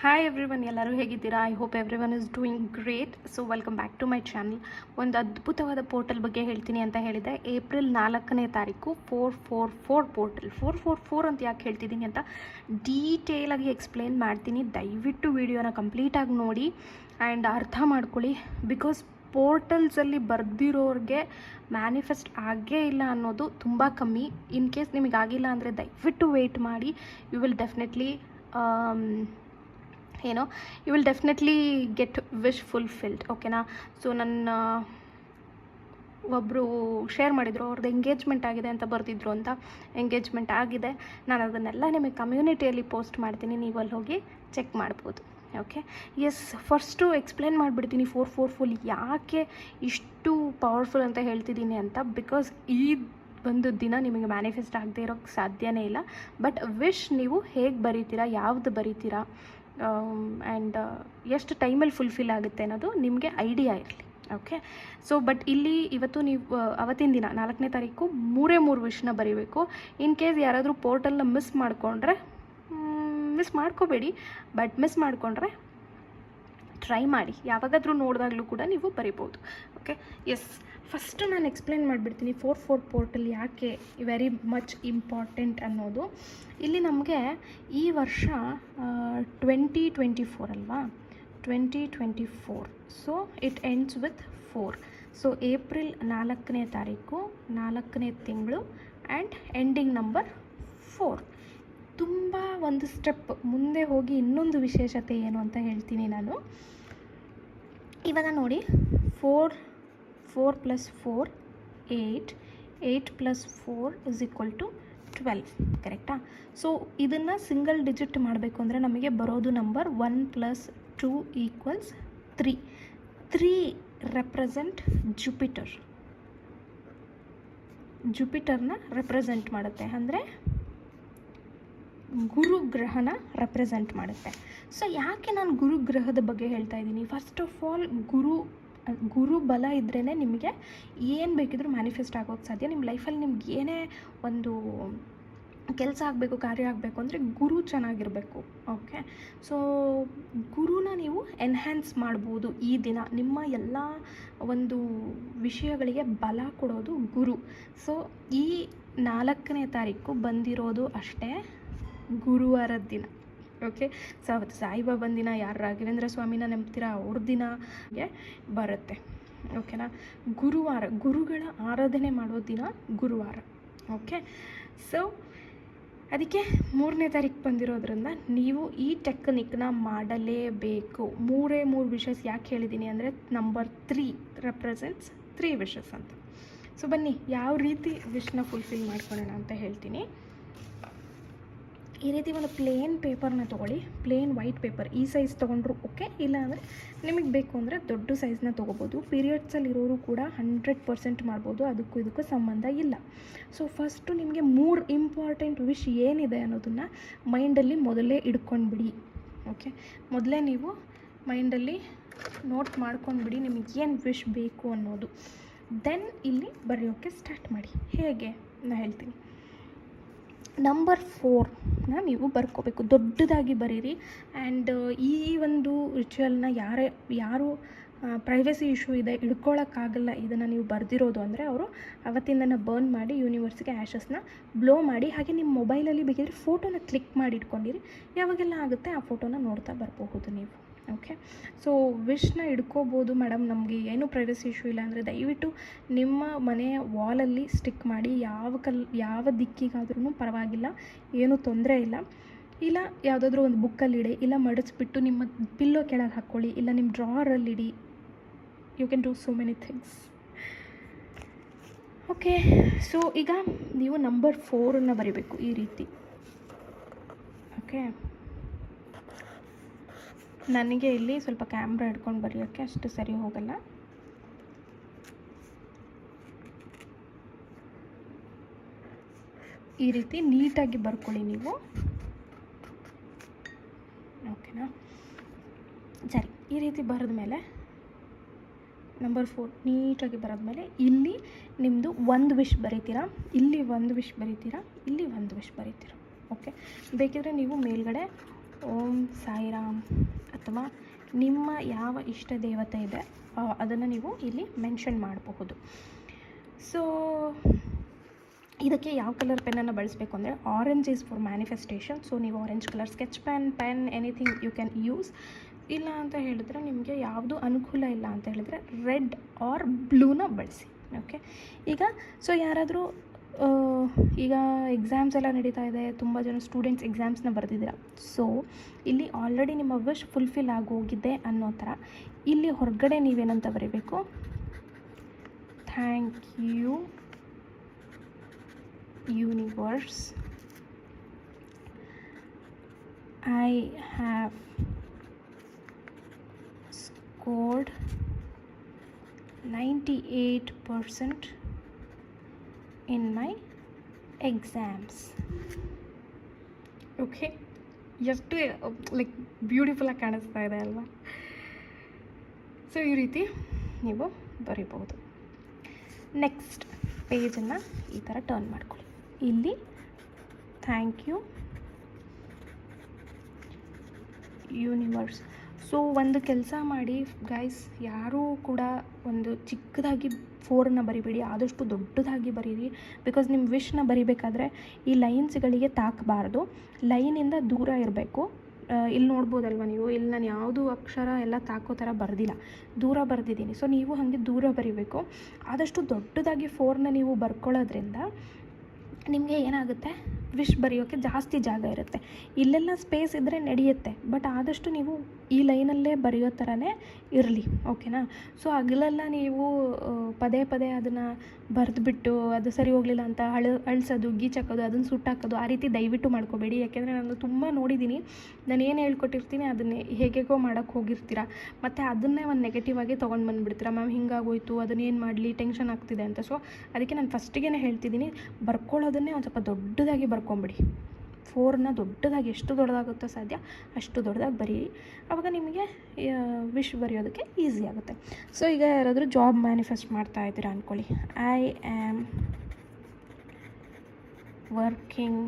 Hi everyone, ಎಲ್ಲರೂ ಹೇಗಿದ್ದೀರಾ? I hope everyone is doing great. So welcome back to my channel. ಒಂದು ಅದ್ಭುತವಾದ portal ಬಗ್ಗೆ ಹೇಳ್ತೀನಿ ಅಂತ ಹೇಳಿದೆ. ಏಪ್ರಿಲ್ 4ನೇ ತಾರೀಕು 444 ಪೋರ್ಟಲ್. 444 ಅಂತ ಯಾಕೆ ಹೇಳ್ತಿದ್ದೀನಿ ಅಂತ ಡೀಟೇಲಾಗಿ ಎಕ್ಸ್ಪ್ಲೇನ್ ಮಾಡ್ತೀನಿ. ದಯವಿಟ್ಟು ವಿಡಿಯೋನ ಕಂಪ್ಲೀಟಾಗಿ ನೋಡಿ ಆ್ಯಂಡ್ ಅರ್ಥ ಮಾಡ್ಕೊಳ್ಳಿ. ಬಿಕಾಸ್ ಪೋರ್ಟಲ್ಸಲ್ಲಿ ಬರೆದಿರೋರಿಗೆ ಮ್ಯಾನಿಫೆಸ್ಟ್ ಆಗೇ ಇಲ್ಲ ಅನ್ನೋದು ತುಂಬ ಕಮ್ಮಿ. ಇನ್ ಕೇಸ್ ನಿಮಗೆ ಆಗಿಲ್ಲ ಅಂದರೆ ದಯವಿಟ್ಟು ವೆಯ್ಟ್ ಮಾಡಿ. You will definitely you will definitely get wish fulfilled. ಓಕೆನಾ? ಸೊ ನನ್ನ ಒಬ್ಬರು ಶೇರ್ ಮಾಡಿದರು, ಅವ್ರದ್ದು ಎಂಗೇಜ್ಮೆಂಟ್ ಆಗಿದೆ ಅಂತ ಬರೆದಿದ್ರು ಅಂತ. ಎಂಗೇಜ್ಮೆಂಟ್ ಆಗಿದೆ. ನಾನು ಅದನ್ನೆಲ್ಲ ನಿಮಗೆ ಕಮ್ಯುನಿಟಿಯಲ್ಲಿ ಪೋಸ್ಟ್ ಮಾಡ್ತೀನಿ, ನೀವು ಅಲ್ಲಿ ಹೋಗಿ ಚೆಕ್ ಮಾಡ್ಬೋದು. ಓಕೆ, ಎಸ್, ಫಸ್ಟು ಎಕ್ಸ್ಪ್ಲೇನ್ ಮಾಡಿಬಿಡ್ತೀನಿ 444 ಯಾಕೆ ಇಷ್ಟು ಪವರ್ಫುಲ್ ಅಂತ ಹೇಳ್ತಿದ್ದೀನಿ ಅಂತ. ಬಿಕಾಸ್ ಈ ಒಂದು ದಿನ ನಿಮಗೆ ಮ್ಯಾನಿಫೆಸ್ಟ್ ಆಗದೆ ಇರೋಕ್ಕೆ ಸಾಧ್ಯನೇ ಇಲ್ಲ. ಬಟ್ ವಿಶ್ ನೀವು ಹೇಗೆ ಬರೀತೀರಾ, ಯಾವುದು ಬರೀತೀರಾ ಆ್ಯಂಡ್ ಎಷ್ಟು ಟೈಮಲ್ಲಿ ಫುಲ್ಫಿಲ್ ಆಗುತ್ತೆ ಅನ್ನೋದು ನಿಮಗೆ ಐಡಿಯಾ ಇರಲಿ. ಓಕೆ, ಸೊ ಬಟ್ ಇಲ್ಲಿ ಇವತ್ತು ನೀವು ಅವತ್ತಿನ ದಿನ 4ನೇ ತಾರೀಕು 3 ವಿಷ್ನ ಬರೀಬೇಕು. ಇನ್ ಕೇಸ್ ಯಾರಾದರೂ ಪೋರ್ಟಲ್ನ ಮಿಸ್ ಮಾಡ್ಕೋಬೇಡಿ, ಬಟ್ ಮಿಸ್ ಮಾಡಿಕೊಂಡ್ರೆ ಟ್ರೈ ಮಾಡಿ. ಯಾವಾಗಾದರೂ ನೋಡಿದಾಗಲೂ ಕೂಡ ನೀವು ಬರಿಬೋದು. ಓಕೆ, ಎಸ್, ಫಸ್ಟು ನಾನು ಎಕ್ಸ್ಪ್ಲೇನ್ ಮಾಡಿಬಿಡ್ತೀನಿ 44 ಪೋರ್ಟಲ್ ಯಾಕೆ ವೆರಿ ಮಚ್ ಇಂಪಾರ್ಟೆಂಟ್ ಅನ್ನೋದು. ಇಲ್ಲಿ ನಮಗೆ ಈ ವರ್ಷ 2024 ಅಲ್ವಾ, 2024. So it ends with 4. So April 4ನೇ ತಾರೀಕು 4ನೇ ತಿಂಗಳು ಆ್ಯಂಡ್ ಎಂಡಿಂಗ್ ನಂಬರ್ 4. ತುಂಬ ಒಂದು ಸ್ಟೆಪ್ ಮುಂದೆ ಹೋಗಿ ಇನ್ನೊಂದು ವಿಶೇಷತೆ ಏನು ಅಂತ ಹೇಳ್ತೀನಿ ನಾನು. ಇವಾಗ ನೋಡಿ, 4 + 4 8, 8 + 4 = 12. ಕರೆಕ್ಟಾ? ಸೊ ಇದನ್ನು ಸಿಂಗಲ್ ಡಿಜಿಟ್ ಮಾಡಬೇಕು ಅಂದರೆ ನಮಗೆ ಬರೋದು ನಂಬರ್ 1 + 2 = 3. 3 ರೆಪ್ರೆಸೆಂಟ್ ಜುಪಿಟರ್ನ ರೆಪ್ರೆಸೆಂಟ್ ಮಾಡುತ್ತೆ, ಅಂದರೆ ಗುರುಗ್ರಹನ ರೆಪ್ರೆಸೆಂಟ್ ಮಾಡುತ್ತೆ. ಸೊ ಯಾಕೆ ನಾನು ಗುರುಗ್ರಹದ ಬಗ್ಗೆ ಹೇಳ್ತಾ ಇದ್ದೀನಿ? ಫಸ್ಟ್ ಆಫ್ ಆಲ್, ಗುರು ಬಲ ಇದ್ರೇ ನಿಮಗೆ ಏನು ಬೇಕಿದ್ರೂ ಮ್ಯಾನಿಫೆಸ್ಟ್ ಆಗೋಕ್ಕೆ ಸಾಧ್ಯ. ನಿಮ್ಮ ಲೈಫಲ್ಲಿ ನಿಮ್ಗೆ ಏನೇ ಒಂದು ಕೆಲಸ ಆಗಬೇಕು, ಕಾರ್ಯ ಆಗಬೇಕು ಅಂದರೆ ಗುರು ಚೆನ್ನಾಗಿರಬೇಕು. ಓಕೆ, ಸೊ ಗುರುನ ನೀವು ಎನ್ಹ್ಯಾನ್ಸ್ ಮಾಡ್ಬೋದು ಈ ದಿನ. ನಿಮ್ಮ ಎಲ್ಲ ಒಂದು ವಿಷಯಗಳಿಗೆ ಬಲ ಕೊಡೋದು ಗುರು. ಸೊ ಈ 4ನೇ ತಾರೀಕು ಬಂದಿರೋದು ಅಷ್ಟೇ ಗುರುವಾರದ ದಿನ. ಓಕೆ, ಸೊ ಅವತ್ತು ಸಾಯಿಬಾಬನ ದಿನ, ಯಾರು ರಾಘವೇಂದ್ರ ಸ್ವಾಮಿನ ನಂಬ್ತೀರಾ ಅವ್ರ ದಿನಗೆ ಬರುತ್ತೆ. ಓಕೆನಾ? ಗುರುವಾರ, ಗುರುಗಳ ಆರಾಧನೆ ಮಾಡೋ ದಿನ ಗುರುವಾರ. ಓಕೆ, ಸೊ ಅದಕ್ಕೆ 3ನೇ ತಾರೀಕು ಬಂದಿರೋದ್ರಿಂದ ನೀವು ಈ ಟೆಕ್ನಿಕ್ನ ಮಾಡಲೇಬೇಕು. 3 ವಿಷಸ್ ಯಾಕೆ ಹೇಳಿದ್ದೀನಿ ಅಂದರೆ ನಂಬರ್ 3 ರೆಪ್ರೆಸೆಂಟ್ಸ್ 3 ವಿಷಸ್ ಅಂತ. ಸೊ ಬನ್ನಿ ಯಾವ ರೀತಿ ವಿಶ್ನ ಫುಲ್ಫಿಲ್ ಮಾಡ್ಕೊಳ್ಳೋಣ ಅಂತ ಹೇಳ್ತೀನಿ. ಈ ರೀತಿ ಒಂದು ಪ್ಲೇನ್ ಪೇಪರ್ನ ತೊಗೊಳ್ಳಿ, ಪ್ಲೇನ್ ವೈಟ್ ಪೇಪರ್. ಈ ಸೈಜ್ ತೊಗೊಂಡ್ರು ಓಕೆ, ಇಲ್ಲ ಅಂದರೆ ನಿಮಗೆ ಬೇಕು ಅಂದರೆ ದೊಡ್ಡ ಸೈಜ್ನ ತೊಗೋಬೋದು. ಪೀರಿಯಡ್ಸಲ್ಲಿರೋರು ಕೂಡ 100% ಮಾಡ್ಬೋದು, ಅದಕ್ಕೂ ಇದಕ್ಕೂ ಸಂಬಂಧ ಇಲ್ಲ. ಸೊ ಫಸ್ಟು ನಿಮಗೆ 3 ಇಂಪಾರ್ಟೆಂಟ್ ವಿಶ್ ಏನಿದೆ ಅನ್ನೋದನ್ನು ಮೈಂಡಲ್ಲಿ ಮೊದಲೇ ಇಟ್ಕೊಂಡ್ಬಿಡಿ. ಓಕೆ, ಮೊದಲೇ ನೀವು ಮೈಂಡಲ್ಲಿ ನೋಟ್ ಮಾಡ್ಕೊಂಡ್ಬಿಡಿ ನಿಮಗೆ ಏನು ವಿಶ್ ಬೇಕು ಅನ್ನೋದು. ದೆನ್ ಇಲ್ಲಿ ಬರೆಯೋಕ್ಕೆ ಸ್ಟಾರ್ಟ್ ಮಾಡಿ. ಹೇಗೆ ನಾನು ಹೇಳ್ತೀನಿ. ನಂಬರ್ 4ನ ನೀವು ಬರ್ಕೋಬೇಕು, ದೊಡ್ಡದಾಗಿ ಬರೀರಿ. ಆ್ಯಂಡ್ ಈ ಒಂದು ರಿಚುವಲ್ನ ಯಾರು ಪ್ರೈವಸಿ ಇಶ್ಯೂ ಇದೆ, ಹಿಡ್ಕೊಳ್ಳೋಕ್ಕಾಗಲ್ಲ ಇದನ್ನು ನೀವು ಬರೆದಿರೋದು ಅಂದರೆ ಅವರು ಅವತ್ತಿಂದನೇ ಬರ್ನ್ ಮಾಡಿ ಯೂನಿವರ್ಸ್ಗೆ ಆ್ಯಶಸ್ನ ಬ್ಲೋ ಮಾಡಿ. ಹಾಗೆ ನಿಮ್ಮ ಮೊಬೈಲಲ್ಲಿ ಬೇಕಿದ್ರೆ ಫೋಟೋನ ಕ್ಲಿಕ್ ಮಾಡಿ ಇಟ್ಕೊಂಡಿರಿ. ಯಾವಾಗೆಲ್ಲ ಆಗುತ್ತೆ ಆ ಫೋಟೋನ ನೋಡ್ತಾ ಬರಬಹುದು ನೀವು. ಓಕೆ, ಸೊ ವಿಶ್ನ ಇಡ್ಕೋಬೋದು ಮೇಡಮ್, ನಮಗೆ ಏನೂ ಪ್ರೈವಸಿ ಇಶ್ಯೂ ಇಲ್ಲ ಅಂದರೆ ದಯವಿಟ್ಟು ನಿಮ್ಮ ಮನೆಯ ವಾಲಲ್ಲಿ ಸ್ಟಿಕ್ ಮಾಡಿ. ಯಾವ ದಿಕ್ಕಿಗಾದ್ರೂ ಪರವಾಗಿಲ್ಲ, ಏನೂ ತೊಂದರೆ ಇಲ್ಲ. ಇಲ್ಲ ಯಾವುದಾದ್ರೂ ಒಂದು ಬುಕ್ಕಲ್ಲಿಡಿ, ಇಲ್ಲ ಮಡಿಸ್ಬಿಟ್ಟು ನಿಮ್ಮ ಪಿಲ್ಲೋ ಕೆಳಗೆ ಹಾಕ್ಕೊಳ್ಳಿ, ಇಲ್ಲ ನಿಮ್ಮ ಡ್ರಾವರಲ್ಲಿಡಿ. You can do so many things. Okay, so ಈಗ ನೀವು ನಂಬರ್ 4ನ್ನು ಬರೀಬೇಕು ಈ ರೀತಿ. ಓಕೆ, ನನಗೆ ಇಲ್ಲಿ ಸ್ವಲ್ಪ ಕ್ಯಾಮ್ರಾ ಹಿಡ್ಕೊಂಡು ಬರೆಯೋಕ್ಕೆ ಅಷ್ಟು ಸರಿ ಹೋಗಲ್ಲ. ಈ ರೀತಿ ನೀಟಾಗಿ ಬರ್ಕೊಳ್ಳಿ ನೀವು. ಓಕೆನಾ? ಸರಿ, ಈ ರೀತಿ ಬರೆದ ಮೇಲೆ ನಂಬರ್ 4 ನೀಟಾಗಿ ಬರೆದ್ಮೇಲೆ ಇಲ್ಲಿ ನಿಮ್ಮದು ಒಂದು ವಿಶ್ ಬರೀತೀರಾ, ಇಲ್ಲಿ ಒಂದು ವಿಶ್ ಬರೀತೀರಾ, ಇಲ್ಲಿ ಒಂದು ವಿಶ್ ಬರೀತೀರಾ. ಓಕೆ, ಬೇಕಿದ್ರೆ ನೀವು ಮೇಲ್ಗಡೆ ಓಂ ಸಾಯಿರಾಮ್ ಅಥವಾ ನಿಮ್ಮ ಯಾವ ಇಷ್ಟ ದೇವತೆ ಇದೆ ಅದನ್ನು ನೀವು ಇಲ್ಲಿ ಮೆನ್ಷನ್ ಮಾಡಬಹುದು. ಸೊ ಇದಕ್ಕೆ ಯಾವ ಕಲರ್ ಪೆನ್ನನ್ನು ಬಳಸಬೇಕು ಅಂದರೆ orange is for manifestation. So ನೀವು orange colour sketch pen anything you can use. ಇಲ್ಲ ಅಂತ ಹೇಳಿದ್ರೆ ನಿಮಗೆ ಯಾವುದು ಅನುಕೂಲ ಇಲ್ಲ ಅಂತ ಹೇಳಿದ್ರೆ ರೆಡ್ ಆರ್ ಬ್ಲೂನ ಬಳಸಿ. ಓಕೆ, ಈಗ ಸೊ ಯಾರಾದರೂ ಈಗ ಎಕ್ಸಾಮ್ಸ್ ಎಲ್ಲ ನಡೀತಾ ಇದೆ, ತುಂಬ ಜನ ಸ್ಟೂಡೆಂಟ್ಸ್ ಎಕ್ಸಾಮ್ಸ್ನ ಬರೆದಿದ್ದೀರ. ಸೊ ಇಲ್ಲಿ ಆಲ್ರೆಡಿ ನಿಮ್ಮ ವಿಶ್ ಫುಲ್ಫಿಲ್ ಆಗೋಗಿದೆ ಅನ್ನೋ ಥರ ಇಲ್ಲಿ ಹೊರಗಡೆ ನೀವೇನಂತ ಬರೀಬೇಕು, thank you universe, I have scored 98% in my exams. Okay, ಎಷ್ಟು ಲೈಕ್ ಬ್ಯೂಟಿಫುಲ್ಲಾಗಿ ಕಾಣಿಸ್ತಾ ಇದೆ ಅಲ್ವಾ? ಸೊ ಈ ರೀತಿ ನೀವು ಬರಿಬೋದು. ನೆಕ್ಸ್ಟ್ ಪೇಜನ್ನು ಈ ಥರ ಟರ್ನ್ ಮಾಡ್ಕೊಳ್ಳಿ. ಇಲ್ಲಿ ಥ್ಯಾಂಕ್ ಯು ಯೂನಿವರ್ಸ್. ಸೊ ಒಂದು ಕೆಲಸ ಮಾಡಿ ಗೈಸ್, ಯಾರೂ ಕೂಡ ಒಂದು ಚಿಕ್ಕದಾಗಿ 4ನ ಬರಿಬೇಡಿ, ಆದಷ್ಟು ದೊಡ್ಡದಾಗಿ ಬರೀರಿ. ಬಿಕಾಸ್ ನಿಮ್ಮ ವಿಶ್ನ ಬರಿಬೇಕಾದ್ರೆ ಈ ಲೈನ್ಸ್ಗಳಿಗೆ ತಾಕಬಾರ್ದು, ಲೈನಿಂದ ದೂರ ಇರಬೇಕು. ಇಲ್ಲಿ ನೋಡ್ಬೋದಲ್ವ ನೀವು, ಇಲ್ಲಿ ನಾನು ಯಾವುದು ಅಕ್ಷರ ಎಲ್ಲ ತಾಕೋ ಥರ ಬರೆದಿಲ್ಲ, ದೂರ ಬರೆದಿದ್ದೀನಿ. ಸೊ ನೀವು ಹಾಗೆ ದೂರ ಬರಿಬೇಕು. ಆದಷ್ಟು ದೊಡ್ಡದಾಗಿ 4ನ ನೀವು ಬರ್ಕೊಳ್ಳೋದ್ರಿಂದ ನಿಮಗೆ ಏನಾಗುತ್ತೆ, ವಿಶ್ ಬರೆಯೋಕ್ಕೆ ಜಾಸ್ತಿ ಜಾಗ ಇರುತ್ತೆ. ಇಲ್ಲೆಲ್ಲ ಸ್ಪೇಸ್ ಇದ್ದರೆ ನಡೆಯುತ್ತೆ, ಬಟ್ ಆದಷ್ಟು ನೀವು ಈ ಲೈನಲ್ಲೇ ಬರೆಯೋ ಥರನೇ ಇರಲಿ. ಓಕೆನಾ? ಸೊ ಹಗಲೆಲ್ಲ ನೀವು ಪದೇ ಪದೇ ಅದನ್ನು ಬರೆದ್ಬಿಟ್ಟು ಅದು ಸರಿ ಹೋಗಲಿಲ್ಲ ಅಂತ ಅಳಿಸೋದು, ಗೀಚಾಕೋದು, ಅದನ್ನು ಸುಟ್ಟಾಕೋದು, ಆ ರೀತಿ ದಯವಿಟ್ಟು ಮಾಡ್ಕೋಬೇಡಿ. ಯಾಕೆಂದರೆ ನಾನು ತುಂಬ ನೋಡಿದ್ದೀನಿ, ನಾನು ಏನು ಹೇಳ್ಕೊಟ್ಟಿರ್ತೀನಿ ಅದನ್ನೇ ಹೇಗೇಗೋ ಮಾಡೋಕ್ಕೆ ಹೋಗಿರ್ತೀರ, ಮತ್ತು ಅದನ್ನೇ ಒಂದು ನೆಗೆಟಿವ್ ಆಗಿ ತೊಗೊಂಡು ಬಂದುಬಿಡ್ತೀರ. ಮ್ಯಾಮ್ ಹಿಂಗಾಗೋಯ್ತು, ಅದನ್ನೇನು ಮಾಡಲಿ, ಟೆನ್ಷನ್ ಆಗ್ತಿದೆ ಅಂತ. ಸೊ ಅದಕ್ಕೆ ನಾನು ಫಸ್ಟಿಗೆ ಹೇಳ್ತಿದ್ದೀನಿ, ಬರ್ಕೊಳ್ಳೋದನ್ನೇ ಒಂದು ಸ್ವಲ್ಪ ದೊಡ್ಡದಾಗಿ ಬರ್ಕೊಂಬಿಡಿ. 4ನ ದೊಡ್ಡದಾಗಿ, ಎಷ್ಟು ದೊಡ್ಡದಾಗುತ್ತೋ ಸಾಧ್ಯ ಅಷ್ಟು ದೊಡ್ಡದಾಗಿ ಬರೀರಿ. ಆವಾಗ ನಿಮಗೆ ವಿಶ್ ಬರೆಯೋದಕ್ಕೆ ಈಸಿ ಆಗುತ್ತೆ. ಸೊ ಈಗ ಯಾರಾದರೂ ಜಾಬ್ ಮ್ಯಾನಿಫೆಸ್ಟ್ ಮಾಡ್ತಾ ಇದ್ದೀರಾ ಅಂದ್ಕೊಳ್ಳಿ. ಐ ಆ್ಯಮ್ ವರ್ಕಿಂಗ್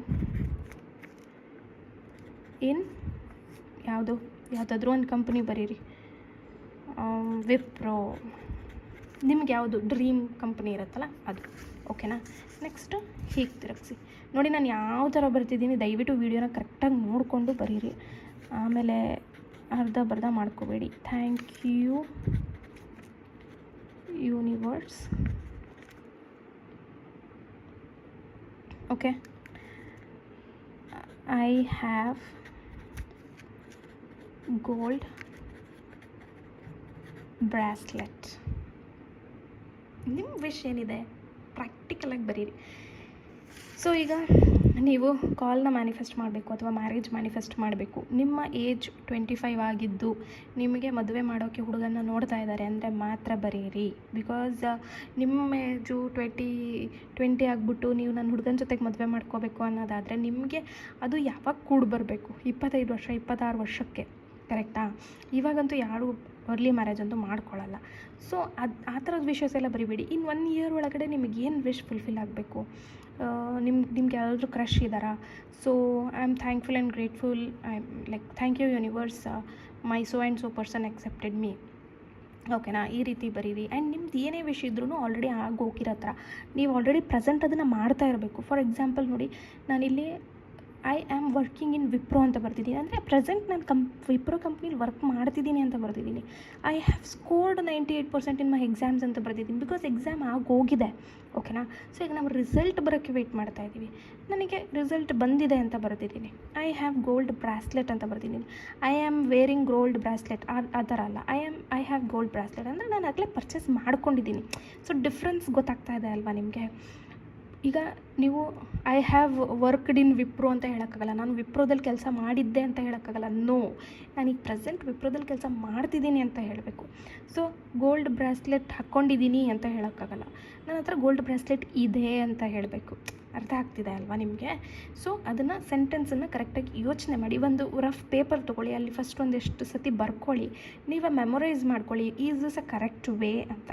ಇನ್ ಯಾವುದಾದ್ರೂ ಒಂದು ಕಂಪ್ನಿ ಬರೀರಿ, ವಿಪ್ರೋ, ನಿಮ್ಗೆ ಯಾವುದು ಡ್ರೀಮ್ ಕಂಪ್ನಿ ಇರುತ್ತಲ್ಲ ಅದು. ಓಕೆನಾ? ನೆಕ್ಸ್ಟು ಹೀಗೆ ತಿರುಗಿಸಿ ನೋಡಿ, ನಾನು ಯಾವ ಥರ ಬರ್ತಿದ್ದೀನಿ, ದಯವಿಟ್ಟು ವೀಡಿಯೋನ ಕರೆಕ್ಟಾಗಿ ನೋಡಿಕೊಂಡು ಬರೀರಿ. ಆಮೇಲೆ ಅರ್ಧ ಮಾಡ್ಕೋಬೇಡಿ. Thank you universe. Okay, I have gold bracelet. ನಿಮ್ಮ ವಿಶ್ ಏನಿದೆ ಪ್ರಾಕ್ಟಿಕಲಾಗಿ ಬರೀರಿ. ಸೊ ಈಗ ನೀವು ಕಾಲ್ನ ಮ್ಯಾನಿಫೆಸ್ಟ್ ಮಾಡಬೇಕು ಅಥವಾ ಮ್ಯಾರೇಜ್ ಮ್ಯಾನಿಫೆಸ್ಟ್ ಮಾಡಬೇಕು. ನಿಮ್ಮ ಏಜ್ 25 ಆಗಿದ್ದು ನಿಮಗೆ ಮದುವೆ ಮಾಡೋಕ್ಕೆ ಹುಡುಗನ ನೋಡ್ತಾ ಇದ್ದಾರೆ ಅಂದರೆ ಮಾತ್ರ ಬರೀರಿ. ಬಿಕಾಸ್ ನಿಮ್ಮ ಏಜು 20 ಆಗಿಬಿಟ್ಟು ನೀವು ನನ್ನ ಹುಡುಗನ ಜೊತೆಗೆ ಮದುವೆ ಮಾಡ್ಕೋಬೇಕು ಅನ್ನೋದಾದರೆ ನಿಮಗೆ ಅದು ಯಾವಾಗ ಕೂಡಿ ಬರಬೇಕು, 25 ವರ್ಷ 26 ವರ್ಷಕ್ಕೆ, ಕರೆಕ್ಟಾ? ಇವಾಗಂತೂ ಯಾರೂ ಅರ್ಲಿ ಮ್ಯಾರೇಜ್ ಅಂತೂ ಮಾಡ್ಕೊಳ್ಳಲ್ಲ. ಸೊ ಆ ಥರದ ವಿಷಸ್ ಎಲ್ಲ ಬರಿಬೇಡಿ. ಇನ್ನು 1 ಇಯರ್ ಒಳಗಡೆ ನಿಮಗೇನು ವಿಶ್ ಫುಲ್ಫಿಲ್ ಆಗಬೇಕು, ನಿಮ್ಗೆ ಯಾರಾದರೂ ಕ್ರಶ್ ಇದ್ದಾರಾ? So I am thankful and grateful, thank you universe, my so and so person accepted me. ಓಕೆನಾ? ಈ ರೀತಿ ಬರೀರಿ. ಆ್ಯಂಡ್ ನಿಮ್ದು ಏನೇ ವಿಶ್ ಇದ್ರೂ ಆಲ್ರೆಡಿ ಆಗೋಗಿರೋ ಥರ ನೀವು ಆಲ್ರೆಡಿ ಪ್ರೆಸೆಂಟ್ ಅದನ್ನು ಮಾಡ್ತಾ ಇರಬೇಕು. ಫಾರ್ ಎಕ್ಸಾಂಪಲ್ ನೋಡಿ, ನಾನಿಲ್ಲಿ I am working in Wipro ಅಂತ ಬರ್ತಿದ್ದೀನಿ ಅಂದರೆ ಪ್ರೆಸೆಂಟ್ ನಾನು ವಿಪ್ರೋ ಕಂಪ್ನಿಲಿ ವರ್ಕ್ ಮಾಡ್ತಿದ್ದೀನಿ ಅಂತ ಬರ್ತಿದ್ದೀನಿ. I have scored 98% in my exams ಅಂತ ಬರ್ತಿದ್ದೀನಿ. ಬಿಕಾಸ್ ಎಕ್ಸಾಮ್ ಆಗೋಗಿದೆ. ಓಕೆನಾ? ಸೊ ಈಗ ನಾವು ರಿಸಲ್ಟ್ ಬರೋಕ್ಕೆ ವೆಯ್ಟ್ ಮಾಡ್ತಾ ಇದ್ದೀವಿ. ನನಗೆ ರಿಸಲ್ಟ್ ಬಂದಿದೆ ಅಂತ ಬರ್ತಿದ್ದೀನಿ. ಐ ಹ್ಯಾವ್ ಗೋಲ್ಡ್ ಬ್ರಾಸ್ಲೆಟ್ ಅಂತ ಬರ್ತಿದ್ದೀನಿ. I am wearing gold bracelet ಆ ಥರ ಅಲ್ಲ. ಐ ಹ್ಯಾವ್ ಗೋಲ್ಡ್ ಬ್ರಾಸ್ಲೆಟ್ ಅಂದರೆ ನಾನು ಆಗಲೇ ಪರ್ಚೇಸ್ ಮಾಡ್ಕೊಂಡಿದ್ದೀನಿ. ಸೊ ಡಿಫ್ರೆನ್ಸ್ ಗೊತ್ತಾಗ್ತಾ ಇದೆ ಅಲ್ವಾ ನಿಮಗೆ? ಈಗ ನೀವು I have worked in Wipro ಅಂತ ಹೇಳೋಕ್ಕಾಗಲ್ಲ, ನಾನು ವಿಪ್ರೋದಲ್ಲಿ ಕೆಲಸ ಮಾಡಿದ್ದೆ ಅಂತ ಹೇಳೋಕ್ಕಾಗಲ್ಲ. ನೋ, ನಾನೀಗ ಪ್ರೆಸೆಂಟ್ ವಿಪ್ರೋದಲ್ಲಿ ಕೆಲಸ ಮಾಡ್ತಿದ್ದೀನಿ ಅಂತ ಹೇಳಬೇಕು. ಸೊ ಗೋಲ್ಡ್ ಬ್ರಾಸ್ಲೆಟ್ ಹಾಕ್ಕೊಂಡಿದ್ದೀನಿ ಅಂತ ಹೇಳೋಕ್ಕಾಗಲ್ಲ, ನನ್ನ ಹತ್ರ ಗೋಲ್ಡ್ ಬ್ರಾಸ್ಲೆಟ್ ಇದೆ ಅಂತ ಹೇಳಬೇಕು. ಅರ್ಥ ಆಗ್ತಿದೆ ಅಲ್ವಾ ನಿಮಗೆ? ಸೊ ಅದನ್ನು ಸೆಂಟೆನ್ಸನ್ನು ಕರೆಕ್ಟಾಗಿ ಯೋಚನೆ ಮಾಡಿ. ಒಂದು ರಫ್ ಪೇಪರ್ ತೊಗೊಳ್ಳಿ, ಅಲ್ಲಿ ಫಸ್ಟ್ ಒಂದೆಷ್ಟು ಸತಿ ಬರ್ಕೊಳ್ಳಿ, ನೀವೇ ಮೆಮೊರೈಸ್ ಮಾಡ್ಕೊಳ್ಳಿ, is this a correct way ಅಂತ.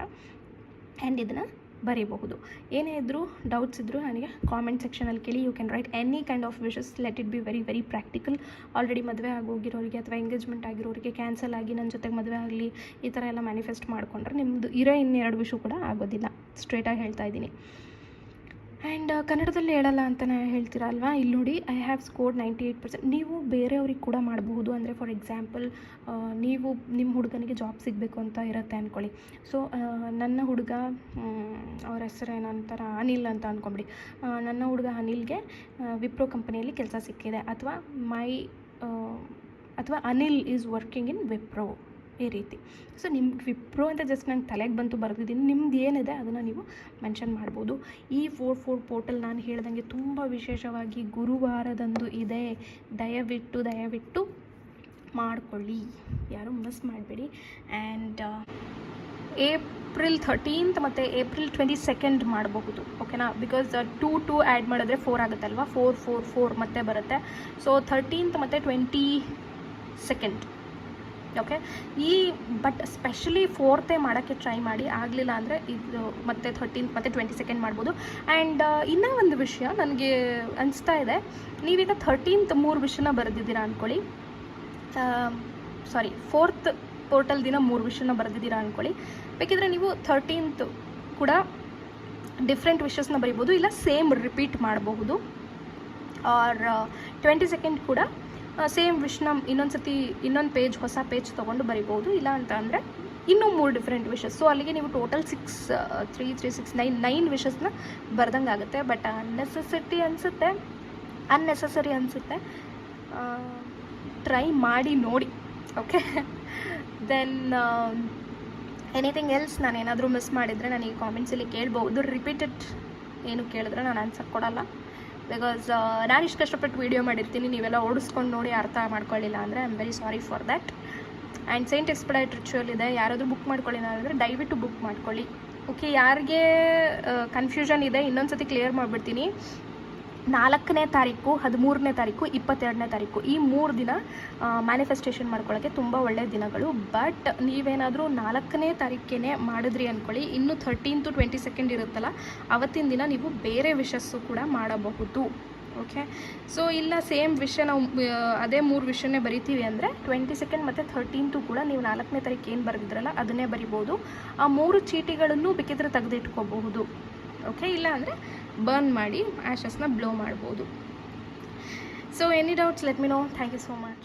ಆ್ಯಂಡ್ ಇದನ್ನು ಬರೀಬಹುದು. ಏನೇ ಇದ್ದರೂ ಡೌಟ್ಸ್ ಇದ್ದರೂ ನನಗೆ ಕಾಮೆಂಟ್ ಸೆಕ್ಷನಲ್ಲಿ ಕೇಳಿ. You can write any kind of wishes, let it be very very practical. Already ಮದುವೆ ಆಗೋಗಿರೋರಿಗೆ ಅಥವಾ ಎಂಗೇಜ್ಮೆಂಟ್ ಆಗಿರೋರಿಗೆ ಕ್ಯಾನ್ಸಲ್ ಆಗಿ ನನ್ನ ಜೊತೆಗೆ ಮದುವೆ ಆಗಲಿ ಈ ಥರ ಎಲ್ಲ ಮ್ಯಾನಿಫೆಸ್ಟ್ ಮಾಡಿಕೊಂಡ್ರೆ ನಿಮ್ಮದು ಇರೋ ಇನ್ನೆರಡು ವಿಷು ಕೂಡ ಆಗೋದಿಲ್ಲ. ಸ್ಟ್ರೇಟಾಗಿ ಹೇಳ್ತಾ ಇದ್ದೀನಿ. ಆ್ಯಂಡ್ ಕನ್ನಡದಲ್ಲಿ ಹೇಳಲ್ಲ ಅಂತಲೇ ಹೇಳ್ತೀರಾ ಅಲ್ವಾ? ಇಲ್ಲಿ ನೋಡಿ, ಐ ಹ್ಯಾವ್ ಸ್ಕೋರ್ಡ್ 98%. ನೀವು ಬೇರೆಯವ್ರಿಗೆ ಕೂಡ ಮಾಡಬಹುದು. ಅಂದರೆ ಫಾರ್ ಎಕ್ಸಾಂಪಲ್, ನೀವು ನಿಮ್ಮ ಹುಡುಗನಿಗೆ ಜಾಬ್ ಸಿಗಬೇಕು ಅಂತ ಇರುತ್ತೆ ಅಂದ್ಕೊಳ್ಳಿ. ಸೊ ನನ್ನ ಹುಡುಗ, ಅವ್ರ ಹೆಸರು ಏನಂತಾರ, ಅನಿಲ್ ಅಂತ ಅಂದ್ಕೊಂಬಿಡಿ. ನನ್ನ ಹುಡುಗ ಅನಿಲ್ಗೆ ವಿಪ್ರೋ ಕಂಪನಿಯಲ್ಲಿ ಕೆಲಸ ಸಿಕ್ಕಿದೆ, ಅಥವಾ ಅಥವಾ Anil is working in Wipro, ಈ ರೀತಿ. ಸೊ ನಿಮ್ಗೆ ವಿಪ್ರೋ ಅಂತ ಜಸ್ಟ್ ನಂಗೆ ತಲೆಗೆ ಬಂತು ಬರೆದಿದ್ದೀನಿ. ನಿಮ್ದು ಏನಿದೆ ಅದನ್ನು ನೀವು ಮೆನ್ಷನ್ ಮಾಡ್ಬೋದು. ಈ 4 ಪೋರ್ಟಲ್ ನಾನು ಹೇಳ್ದಂಗೆ ತುಂಬ ವಿಶೇಷವಾಗಿ ಗುರುವಾರದಂದು ಇದೆ. ದಯವಿಟ್ಟು ಮಾಡಿಕೊಳ್ಳಿ, ಯಾರೂ ಮಿಸ್ ಮಾಡಬೇಡಿ. ಆ್ಯಂಡ್ ಏಪ್ರಿಲ್ 13th ಮತ್ತು ಏಪ್ರಿಲ್ 22nd ಮಾಡಬಹುದು, ಓಕೆನಾ? ಬಿಕಾಸ್ 2 ಆ್ಯಡ್ ಮಾಡಿದ್ರೆ 4 ಆಗುತ್ತಲ್ವ, 4 ಮತ್ತೆ ಬರುತ್ತೆ. ಸೊ 13th ಮತ್ತು 22nd, okay? But specially 4th ಮಾಡೋಕ್ಕೆ ಟ್ರೈ ಮಾಡಿ. ಆಗಲಿಲ್ಲ ಅಂದರೆ ಇದು ಮತ್ತೆ 13th ಮತ್ತು 22nd ಮಾಡ್ಬೋದು. ಆ್ಯಂಡ್ ಇನ್ನೂ ಒಂದು ವಿಷಯ ನನಗೆ ಅನಿಸ್ತಾ ಇದೆ, ನೀವೀಗ 13th 3 ವಿಷಯನ ಬರೆದಿದ್ದೀರಾ ಅಂದ್ಕೊಳ್ಳಿ. 4th ಪೋರ್ಟಲ್ ದಿನ 3 ವಿಷಯನ ಬರೆದಿದ್ದೀರಾ ಅಂದ್ಕೊಳ್ಳಿ. ಬೇಕಿದ್ರೆ ನೀವು 13th ಕೂಡ ಡಿಫ್ರೆಂಟ್ ವಿಷಸ್ನ ಬರಿಬೋದು, ಇಲ್ಲ ಸೇಮ್ ರಿಪೀಟ್ ಮಾಡಬಹುದು. ಆರ್ 22nd ಕೂಡ ಸೇಮ್ ವಿಷ್ನ ಇನ್ನೊಂದು ಪೇಜ್, ಹೊಸ ಪೇಜ್ ತೊಗೊಂಡು ಬರಿಬೋದು. ಇಲ್ಲ ಅಂತ ಅಂದರೆ ಇನ್ನೂ 3 ಡಿಫ್ರೆಂಟ್ ವಿಷಸ್. ಸೊ ಅಲ್ಲಿಗೆ ನೀವು ಟೋಟಲ್ 9 ವಿಷಸ್ನ ಬರ್ದಂಗೆ ಆಗುತ್ತೆ. ಬಟ್ ಅನ್ನೆಸೆಸರಿ ಅನಿಸುತ್ತೆ. ಟ್ರೈ ಮಾಡಿ ನೋಡಿ, ಓಕೆ? ದೆನ್ ಎನಿಥಿಂಗ್ ಎಲ್ಸ್ ನಾನು ಏನಾದರೂ ಮಿಸ್ ಮಾಡಿದರೆ ನನಗೆ ಕಾಮೆಂಟ್ಸಲ್ಲಿ ಕೇಳ್ಬೋದು. ರಿಪೀಟೆಡ್ ಏನು ಕೇಳಿದ್ರೆ ನಾನು ಆನ್ಸರ್ ಕೊಡೋಲ್ಲ. ಬಿಕಾಸ್ ನಾನು ಇಷ್ಟು ಕಷ್ಟಪಟ್ಟು ವೀಡಿಯೋ ಮಾಡಿರ್ತೀನಿ, ನೀವೆಲ್ಲ ಓಡಿಸ್ಕೊಂಡು ನೋಡಿ ಅರ್ಥ ಮಾಡ್ಕೊಳ್ಳಿಲ್ಲ ಅಂದರೆ I am very sorry for that. And saint Expedite ritual ಇದೆ, ಯಾರಾದರೂ ಬುಕ್ ಮಾಡ್ಕೊಳ್ಳಿಲ್ಲ ಅಂದರೆ ದಯವಿಟ್ಟು ಬುಕ್ ಮಾಡ್ಕೊಳ್ಳಿ, ಓಕೆ? ಯಾರಿಗೆ ಕನ್ಫ್ಯೂಷನ್ ಇದೆ ಇನ್ನೊಂದು ಸತಿ ಕ್ಲಿಯರ್ ಮಾಡಿಬಿಡ್ತೀನಿ. 4ನೇ ತಾರೀಕು, 13ನೇ ತಾರೀಕು, 22ನೇ ತಾರೀಕು, ಈ 3 ದಿನ ಮ್ಯಾನಿಫೆಸ್ಟೇಷನ್ ಮಾಡ್ಕೊಳ್ಳೋಕ್ಕೆ ತುಂಬ ಒಳ್ಳೆಯ ದಿನಗಳು. ಬಟ್ ನೀವೇನಾದರೂ 4ನೇ ತಾರೀಕೇ ಮಾಡಿದ್ರಿ ಅಂದ್ಕೊಳ್ಳಿ, ಇನ್ನು 13th 22nd ಇರುತ್ತಲ್ಲ, ಅವತ್ತಿನ ದಿನ ನೀವು ಬೇರೆ ವಿಷಸ್ಸು ಕೂಡ ಮಾಡಬಹುದು, ಓಕೆ? ಸೊ ಇಲ್ಲ ಸೇಮ್ ವಿಷಯ ನಾವು ಅದೇ 3 ವಿಷಯನೇ ಬರಿತೀವಿ ಅಂದರೆ 22nd ಮತ್ತು 13th ಕೂಡ ನೀವು 4ನೇ ತಾರೀಕು ಏನು ಬರೆದಿದ್ರಲ್ಲ ಅದನ್ನೇ ಬರಿಬೋದು. ಆ 3 ಚೀಟಿಗಳನ್ನು ಬೇಕಿದ್ರೆ ತೆಗೆದಿಟ್ಕೋಬಹುದು, ಓಕೆ? ಇಲ್ಲ ಅಂದರೆ ಬರ್ನ್ ಮಾಡಿ ಆ್ಯಶಸ್ನ ಬ್ಲೋ ಮಾಡ್ಬೋದು. So any doubts let me know. Thank you so much.